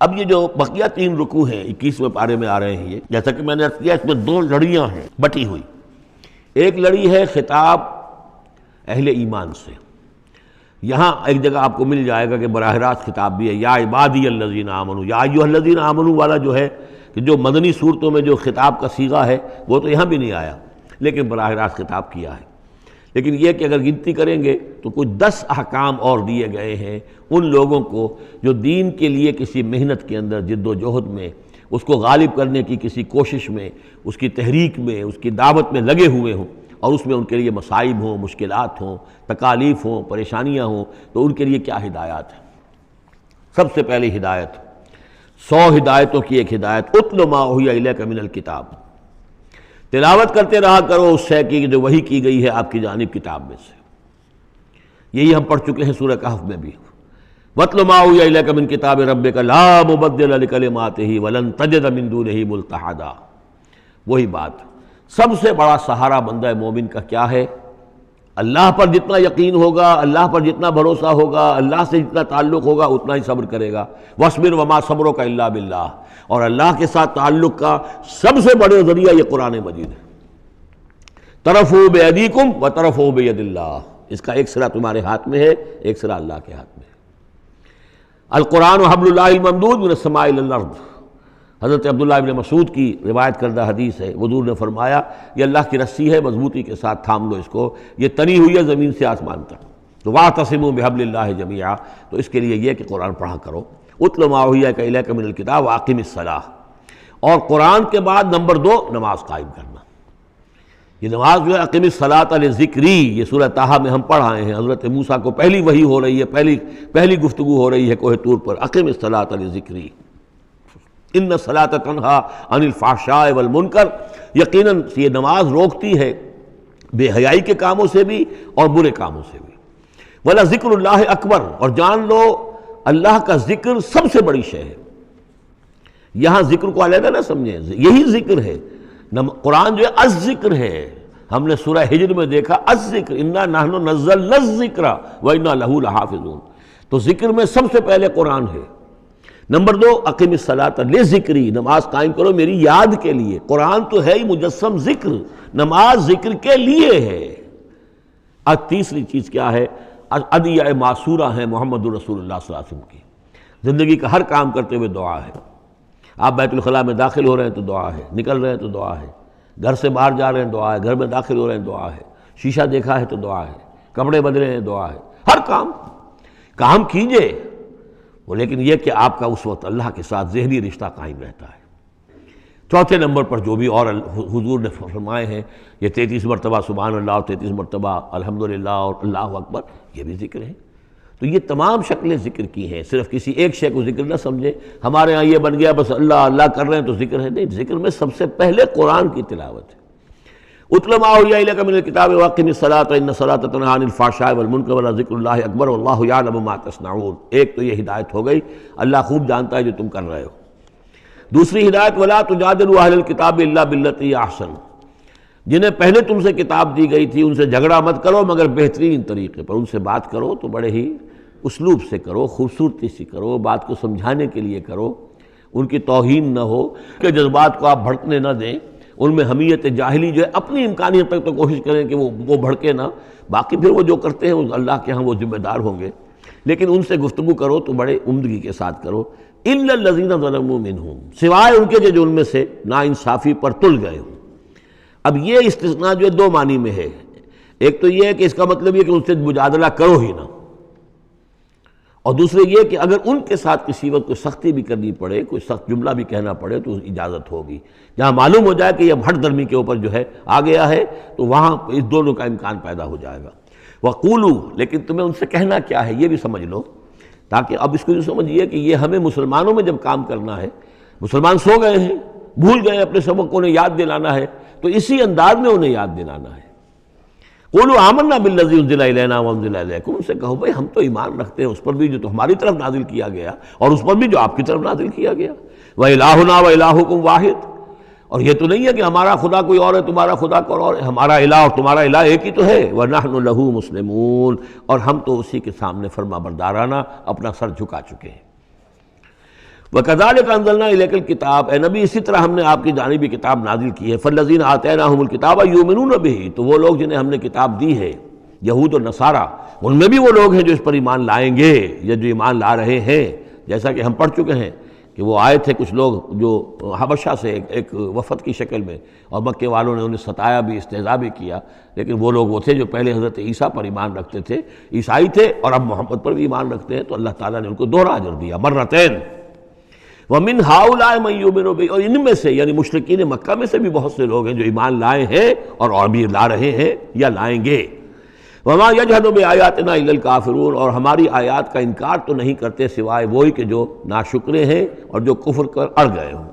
اب یہ جو بقیہ 3 رکوع ہیں 21ویں پارے میں آ رہے ہیں، یہ جیسا کہ میں نے عرض کیا اس میں 2 لڑیاں ہیں بٹی ہوئی۔ ایک لڑی ہے خطاب اہل ایمان سے، یہاں ایک جگہ آپ کو مل جائے گا کہ براہ راست خطاب بھی ہے، یا عبادی الذین آمنوا، یا ایھا الذین آمنوا والا جو ہے کہ جو مدنی صورتوں میں جو خطاب کا صیغہ ہے وہ تو یہاں بھی نہیں آیا، لیکن براہ راست خطاب کیا ہے۔ لیکن یہ کہ اگر گنتی کریں گے تو کچھ 10 احکام اور دیے گئے ہیں ان لوگوں کو جو دین کے لیے کسی محنت کے اندر جد و جہد میں، اس کو غالب کرنے کی کسی کوشش میں، اس کی تحریک میں، اس کی دعوت میں لگے ہوئے ہوں، اور اس میں ان کے لیے مصائب ہوں، مشکلات ہوں، تکالیف ہوں، پریشانیاں ہوں، تو ان کے لیے کیا ہدایات ہیں۔ سب سے پہلی ہدایت 100 ہدایتوں کی ایک ہدایت، اتل ما اوحی الیک من الکتاب، تلاوت کرتے رہا کرو اس شے کی جو وحی کی گئی ہے آپ کی جانب کتاب میں سے۔ یہی ہم پڑھ چکے ہیں سورہ کہف میں بھی، وَاتْلُ مَا أُوحِیَ إِلَيْكَ مِن كِتَابِ رَبِّكَ لَا مُبَدِّلَ لِكَلِمَاتِهِ وَلَن تَجِدَ مِن دُونِهِ مُلْتَحَدًا۔ وہی بات، سب سے بڑا سہارا بندہ مومن کا کیا ہے؟ اللہ پر جتنا یقین ہوگا، اللہ پر جتنا بھروسہ ہوگا، اللہ سے جتنا تعلق ہوگا اتنا ہی صبر کرے گا۔ وَاصْبِرْ وَمَا صَبْرُكَ إِلَّا بِاللَّهِ، اور اللہ کے ساتھ تعلق کا سب سے بڑے ذریعہ یہ قرآن مجید ہے۔ طرفوا بِأَيْدِيكُمْ وَطَرَفُوا بِيَدِ اللَّهِ، اس کا ایک سرا تمہارے ہاتھ میں ہے، ایک سرا اللہ کے ہاتھ میں ہے۔ القرآن حبل اللہ الممدود من السماء إلى الأرض، حضرت عبداللہ ابن مسعود کی روایت کردہ حدیث ہے، حضور نے فرمایا یہ اللہ کی رسی ہے، مضبوطی کے ساتھ تھام لو اس کو، یہ تنی ہوئی ہے زمین سے آسمان تک۔ تو واعتصموا بحبل اللہ جمیعا، تو اس کے لیے یہ کہ قرآن پڑھا کرو۔ اتل ما اوحی الیک من الکتاب واقم الصلاۃ، اور قرآن کے بعد نمبر 2 نماز قائم کرنا۔ یہ نماز جو ہے اقم الصلاۃ لذکری، یہ سورہ طٰہٰ میں ہم پڑھ آئے ہیں، حضرت موسیٰ کو پہلی وحی ہو رہی ہے، پہلی گفتگو ہو رہی ہے کوہ طور پر، اقم الصلاۃ لذکری ان الصلاۃ تنہیٰ عن الفحشاء والمنکر، یقیناً یہ نماز روکتی ہے بے حیائی کے کاموں سے بھی اور برے کاموں سے بھی۔ وَلَذِکْرُ اللّٰہِ اکبر، اور جان لو اللہ کا ذکر سب سے بڑی شے ہے۔ یہاں ذکر کو علیحدہ نہ سمجھیں، یہی ذکر ہے۔ قرآن جو ہے الذکر ہے، ہم نے سورہ ہجر میں دیکھا الذکر، انا نحن نزلنا الذکر وانا لہ لحافظون، تو ذکر میں سب سے پہلے قرآن ہے۔ نمبر 2 اقم الصلاۃ لذکری، نماز قائم کرو میری یاد کے لیے۔ قرآن تو ہے ہی مجسم ذکر، نماز ذکر کے لیے ہے۔ اور تیسری چیز کیا ہے؟ ادعیہ معصورہ ہیں محمد رسول اللہ صلی اللہ علیہ وسلم کی، زندگی کا ہر کام کرتے ہوئے دعا ہے۔ آپ بیت الخلاء میں داخل ہو رہے ہیں تو دعا ہے، نکل رہے ہیں تو دعا ہے، گھر سے باہر جا رہے ہیں دعا ہے، گھر میں داخل ہو رہے ہیں دعا ہے، شیشہ دیکھا ہے تو دعا ہے، کپڑے بدلے ہیں دعا ہے، ہر کام کیجئے وہ، لیکن یہ کہ آپ کا اس وقت اللہ کے ساتھ ذہنی رشتہ قائم رہتا ہے۔ چوتھے نمبر پر جو بھی اور حضور نے فرمائے ہیں، یہ 33 مرتبہ سبحان اللہ اور 33 مرتبہ الحمدللہ اور اللہ اکبر، یہ بھی ذکر ہے۔ تو یہ تمام شکلیں ذکر کی ہیں، صرف کسی ایک شے کو ذکر نہ سمجھے ہمارے ہاں یہ بن گیا بس اللہ اللہ کر رہے ہیں تو ذکر ہے، نہیں، ذکر میں سب سے پہلے قرآن کی تلاوت ہے۔ اتل ما اوحی الیک من الکتاب واقم الصلاۃ ان الصلاۃ تنہیٰ عن الفحشاء والمنکر ولذکر اللہ اکبر واللہ یعلم ما تصنعون۔ ایک تو یہ ہدایت ہو گئی، اللہ خوب جانتا ہے جو تم کر رہے ہو۔ دوسری ہدایت ولا تجادلوا اہل الکتاب الا باللتی احسن، جنہیں پہلے تم سے کتاب دی گئی تھی ان سے جھگڑا مت کرو مگر بہترین طریقے پر، ان سے بات کرو تو بڑے ہی اسلوب سے کرو، خوبصورتی سے کرو، بات کو سمجھانے کے لیے کرو، ان کی توہین نہ ہو کہ جذبات کو آپ بھڑکنے نہ دیں، ان میں حمیت جاہلی جو ہے اپنی امکانیت تک تو کوشش کریں کہ وہ بھڑکے نہ، باقی پھر وہ جو کرتے ہیں اللہ کے ہاں وہ ذمہ دار ہوں گے، لیکن ان سے گفتگو کرو تو بڑے عمدگی کے ساتھ کرو۔ الا الذین ظلموا منہم، سوائے ان کے جو ان میں سے ناانصافی پر تل گئے ہوں۔ اب یہ استثناء جو ہے 2 معنی میں ہے، ایک تو یہ ہے کہ اس کا مطلب یہ کہ ان سے مجادلہ کرو ہی نہ، اور دوسرے یہ کہ اگر ان کے ساتھ کسی وقت کوئی سختی بھی کرنی پڑے، کوئی سخت جملہ بھی کہنا پڑے تو اجازت ہوگی، جہاں معلوم ہو جائے کہ یہ ہٹ درمی کے اوپر جو ہے آ گیا ہے تو وہاں اس دونوں کا امکان پیدا ہو جائے گا۔ وَقُولُوا، لیکن تمہیں ان سے کہنا کیا ہے یہ بھی سمجھ لو، تاکہ اب اس کو یہ سمجھیے کہ یہ ہمیں مسلمانوں میں جب کام کرنا ہے، مسلمان سو گئے ہیں، بھول گئے اپنے سبق کو، انہیں یاد دلانا ہے تو اسی انداز میں انہیں یاد دلانا ہے۔ قولوا آمنا بالذی انزل الینا وانزل الیکم، ان سے کہو بھائی ہم تو ایمان رکھتے ہیں اس پر بھی جو تو ہماری طرف نازل کیا گیا اور اس پر بھی جو آپ کی طرف نازل کیا گیا۔ وَإِلٰہُنَا وَإِلٰہُکُمْ وَاحِدٌ، اور یہ تو نہیں ہے کہ ہمارا خدا کوئی اور ہے تمہارا خدا کوئی اور ہے، ہمارا الہ اور تمہارا الہ ایک ہی تو ہے۔ وَنَحْنُ لَهُ مُسْلِمُونَ، اور ہم تو اسی کے سامنے فرما بردارانہ اپنا سر جھکا چکے ہیں۔ وَكَذَلِكَ أَنزَلْنَا إِلَيْكَ الْكِتَابَ، اے نبی اسی طرح ہم نے آپ کی جانب یہ کتاب نازل کی ہے. فَالَّذِينَ آتَيْنَاهُمُ الْكِتَابَ يُؤْمِنُونَ بِهِ، تو وہ لوگ جنہیں ہم نے کتاب دی ہے، یہود اور نصارہ، ان میں بھی وہ لوگ ہیں جو اس پر ایمان لائیں گے یا جو ایمان لا رہے ہیں. جیسا کہ ہم پڑھ چکے ہیں کہ وہ آئے تھے کچھ لوگ جو حبشہ سے ایک وفد کی شکل میں، اور مکے والوں نے انہیں ستایا بھی، استہزاء بھی کیا، لیکن وہ لوگ وہ تھے جو پہلے حضرت عیسیٰ پر ایمان رکھتے تھے، عیسائی تھے، اور اب محمد پر بھی ایمان رکھتے ہیں. تو اللہ تعالیٰ نے ان کو دوہرا اجر دیا، مرتين. وَمِنْ هَؤُلَاءِ مَن يُؤْمِنُ بِهِ، اور ان میں سے یعنی مشرکین مکہ میں سے بھی بہت سے لوگ ہیں جو ایمان لائے ہیں اور ابھی لا رہے ہیں یا لائیں گے. وَمَا يَجْحَدُ بِآيَاتِنَا إِلَّا الْكَافِرُونَ، اور ہماری آیات کا انکار تو نہیں کرتے سوائے وہی کہ جو ناشکرے ہیں اور جو کفر کر اڑ گئے ہوں.